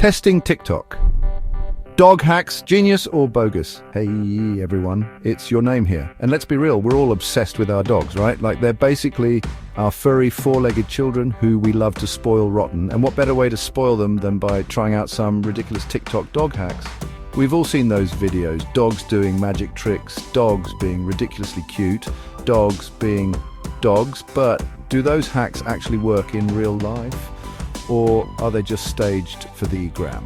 Testing TikTok. Dog hacks, genius or bogus? Hey everyone, it's your name here. And let's be real, we're all obsessed with our dogs, right? Like they're basically our furry four-legged children who we love to spoil rotten. And what better way to spoil them than by trying out some ridiculous TikTok dog hacks? We've all seen those videos, dogs doing magic tricks, dogs being ridiculously cute, dogs being dogs, but do those hacks actually work in real life? Or are they just staged for the gram?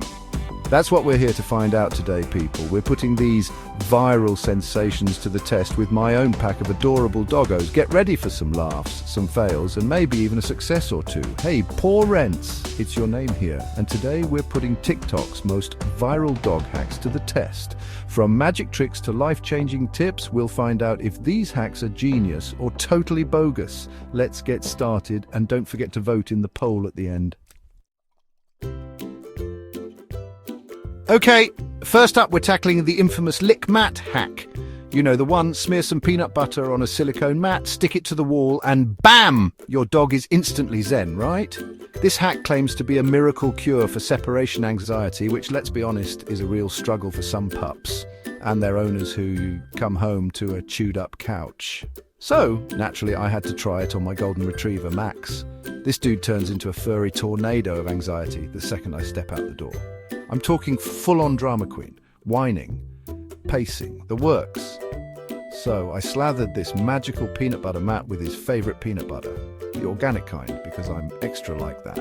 That's what we're here to find out today, people. We're putting these viral sensations to the test with my own pack of adorable doggos. Get ready for some laughs, some fails, and maybe even a success or two. Hey, Paw Rents, it's your name here. And today we're putting TikTok's most viral dog hacks to the test. From magic tricks to life-changing tips, we'll find out if these hacks are genius or totally bogus. Let's get started, and don't forget to vote in the poll at the end. Okay, first up we're tackling the infamous lick mat hack. You know the one, smear some peanut butter on a silicone mat, stick it to the wall and BAM! Your dog is instantly zen, right? This hack claims to be a miracle cure for separation anxiety, which, let's be honest, is a real struggle for some pups and their owners who come home to a chewed up couch. So, naturally, I had to try it on my golden retriever, Max. This dude turns into a furry tornado of anxiety the second I step out the door. I'm talking full-on drama queen, whining, pacing, the works. So I slathered this magical peanut butter mat with his favourite peanut butter, the organic kind, because I'm extra like that,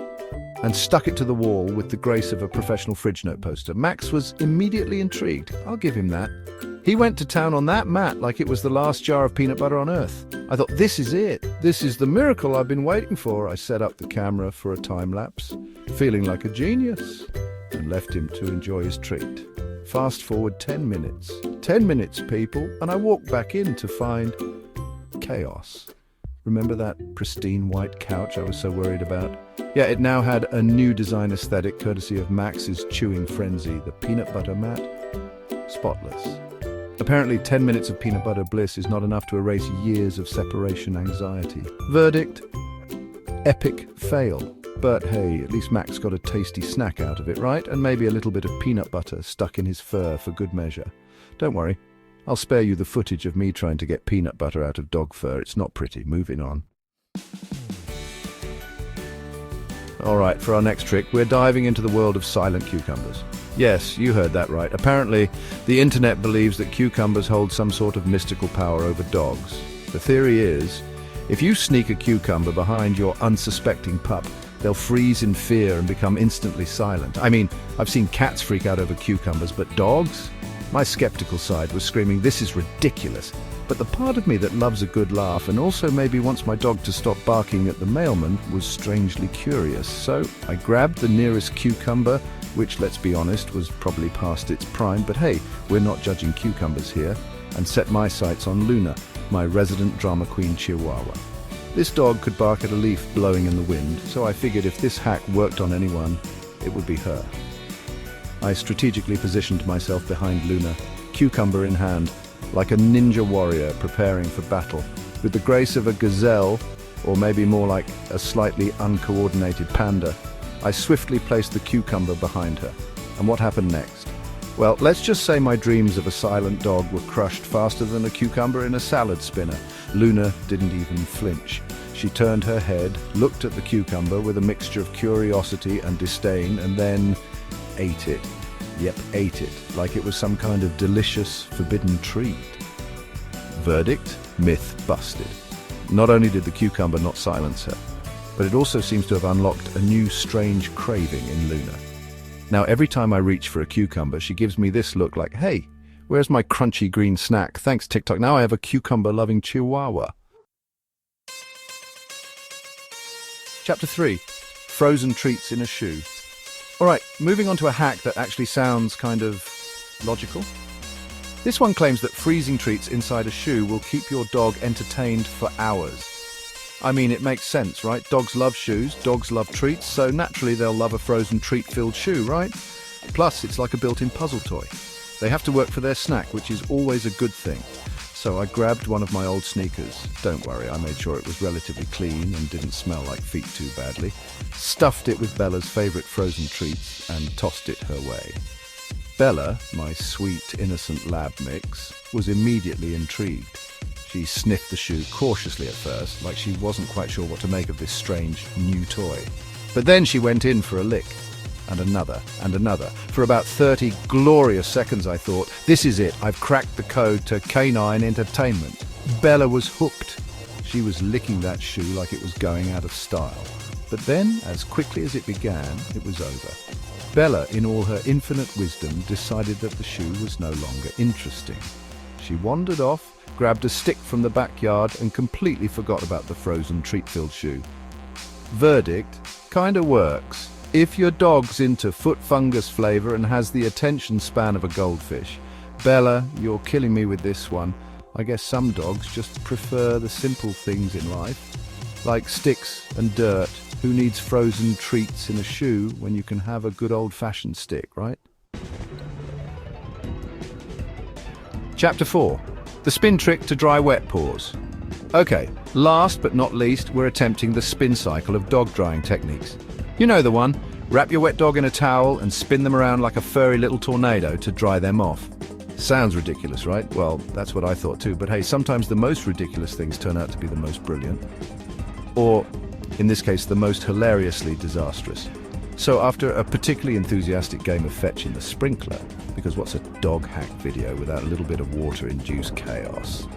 and stuck it to the wall with the grace of a professional fridge note poster. Max was immediately intrigued. I'll give him that. He went to town on that mat like it was the last jar of peanut butter on earth. I thought, this is it. This is the miracle I've been waiting for. I set up the camera for a time lapse, feeling like a genius, and left him to enjoy his treat. Fast forward 10 minutes. 10 minutes, people, and I walked back in to find chaos. Remember that pristine white couch I was so worried about? Yeah, it now had a new design aesthetic courtesy of Max's chewing frenzy, the peanut butter mat. Spotless. Apparently 10 minutes of peanut butter bliss is not enough to erase years of separation anxiety. Verdict? Epic fail. But hey, at least Max got a tasty snack out of it, right? And maybe a little bit of peanut butter stuck in his fur for good measure. Don't worry, I'll spare you the footage of me trying to get peanut butter out of dog fur. It's not pretty. Moving on. Alright, for our next trick, we're diving into the world of silent cucumbers. Yes, you heard that right. Apparently, the internet believes that cucumbers hold some sort of mystical power over dogs. The theory is, if you sneak a cucumber behind your unsuspecting pup, they'll freeze in fear and become instantly silent. I mean, I've seen cats freak out over cucumbers, but dogs? My skeptical side was screaming, this is ridiculous. But the part of me that loves a good laugh and also maybe wants my dog to stop barking at the mailman was strangely curious. So I grabbed the nearest cucumber, which, let's be honest, was probably past its prime, but hey, we're not judging cucumbers here, and set my sights on Luna, my resident drama queen chihuahua. This dog could bark at a leaf blowing in the wind, so I figured if this hack worked on anyone, it would be her. I strategically positioned myself behind Luna, cucumber in hand, like a ninja warrior preparing for battle. With the grace of a gazelle, or maybe more like a slightly uncoordinated panda, I swiftly placed the cucumber behind her. And what happened next? Well, let's just say my dreams of a silent dog were crushed faster than a cucumber in a salad spinner. Luna didn't even flinch. She turned her head, looked at the cucumber with a mixture of curiosity and disdain, and then ate it. Yep, ate it, like it was some kind of delicious, forbidden treat. Verdict? Myth busted. Not only did the cucumber not silence her, but it also seems to have unlocked a new strange craving in Luna. Now, every time I reach for a cucumber, she gives me this look like, hey, where's my crunchy green snack? Thanks, TikTok. Now I have a cucumber-loving chihuahua. Chapter 3. Frozen treats in a shoe. Alright, moving on to a hack that actually sounds kind of logical. This one claims that freezing treats inside a shoe will keep your dog entertained for hours. I mean, it makes sense, right? Dogs love shoes, dogs love treats, so naturally they'll love a frozen treat-filled shoe, right? Plus, it's like a built-in puzzle toy. They have to work for their snack, which is always a good thing. So I grabbed one of my old sneakers. Don't worry, I made sure it was relatively clean and didn't smell like feet too badly. Stuffed it with Bella's favourite frozen treats and tossed it her way. Bella, my sweet, innocent lab mix, was immediately intrigued. She sniffed the shoe cautiously at first, like she wasn't quite sure what to make of this strange new toy. But then she went in for a lick. And another, and another. For about 30 glorious seconds I thought, this is it, I've cracked the code to canine entertainment. Bella was hooked. She was licking that shoe like it was going out of style. But then, as quickly as it began, it was over. Bella, in all her infinite wisdom, decided that the shoe was no longer interesting. She wandered off, grabbed a stick from the backyard, and completely forgot about the frozen treat-filled shoe. Verdict, kinda works. If your dog's into foot fungus flavor and has the attention span of a goldfish. Bella, you're killing me with this one. I guess some dogs just prefer the simple things in life. Like sticks and dirt. Who needs frozen treats in a shoe when you can have a good old-fashioned stick, right? Chapter 4. The spin trick to dry wet paws. Okay, last but not least, we're attempting the spin cycle of dog drying techniques. You know the one. Wrap your wet dog in a towel and spin them around like a furry little tornado to dry them off. Sounds ridiculous, right? Well, that's what I thought too, but hey, sometimes the most ridiculous things turn out to be the most brilliant. Or, in this case, the most hilariously disastrous. So after a particularly enthusiastic game of fetch in the sprinkler, because what's a dog hack video without a little bit of water-induced chaos?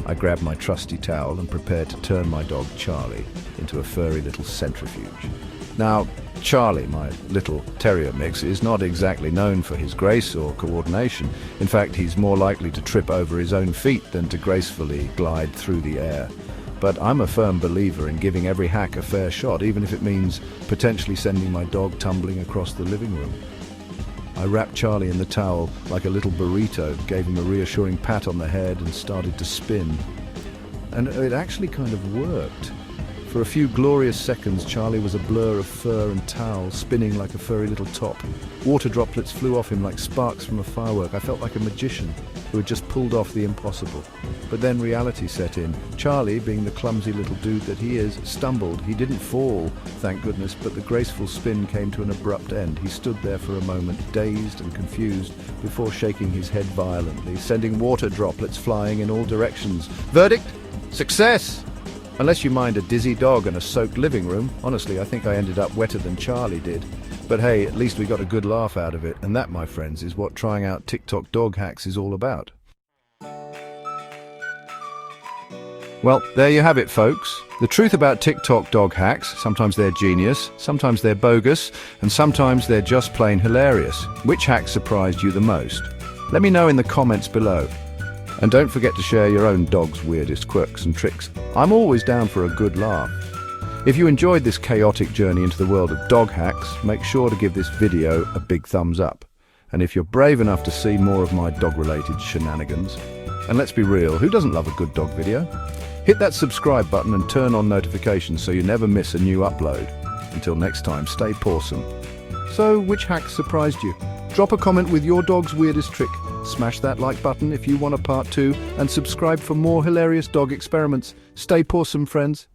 I grabbed my trusty towel and prepared to turn my dog Charlie into a furry little centrifuge. Now, Charlie, my little terrier mix, is not exactly known for his grace or coordination. In fact, he's more likely to trip over his own feet than to gracefully glide through the air. But I'm a firm believer in giving every hack a fair shot, even if it means potentially sending my dog tumbling across the living room. I wrapped Charlie in the towel like a little burrito, gave him a reassuring pat on the head and started to spin. And it actually kind of worked. For a few glorious seconds, Charlie was a blur of fur and towel, spinning like a furry little top. Water droplets flew off him like sparks from a firework. I felt like a magician who had just pulled off the impossible. But then reality set in. Charlie, being the clumsy little dude that he is, stumbled. He didn't fall, thank goodness, but the graceful spin came to an abrupt end. He stood there for a moment, dazed and confused, before shaking his head violently, sending water droplets flying in all directions. Verdict? Success! Unless you mind a dizzy dog and a soaked living room. Honestly, I think I ended up wetter than Charlie did. But hey, at least we got a good laugh out of it, and that, my friends, is what trying out TikTok dog hacks is all about. Well, there you have it, folks. The truth about TikTok dog hacks: sometimes they're genius, sometimes they're bogus, and sometimes they're just plain hilarious. Which hack surprised you the most? Let me know in the comments below. And don't forget to share your own dog's weirdest quirks and tricks. I'm always down for a good laugh. If you enjoyed this chaotic journey into the world of dog hacks, make sure to give this video a big thumbs up. And if you're brave enough to see more of my dog-related shenanigans, and let's be real, who doesn't love a good dog video? Hit that subscribe button and turn on notifications so you never miss a new upload. Until next time, stay pawsome. So, which hack surprised you? Drop a comment with your dog's weirdest trick. Smash that like button if you want a part 2, and subscribe for more hilarious dog experiments. Stay pawsome, friends.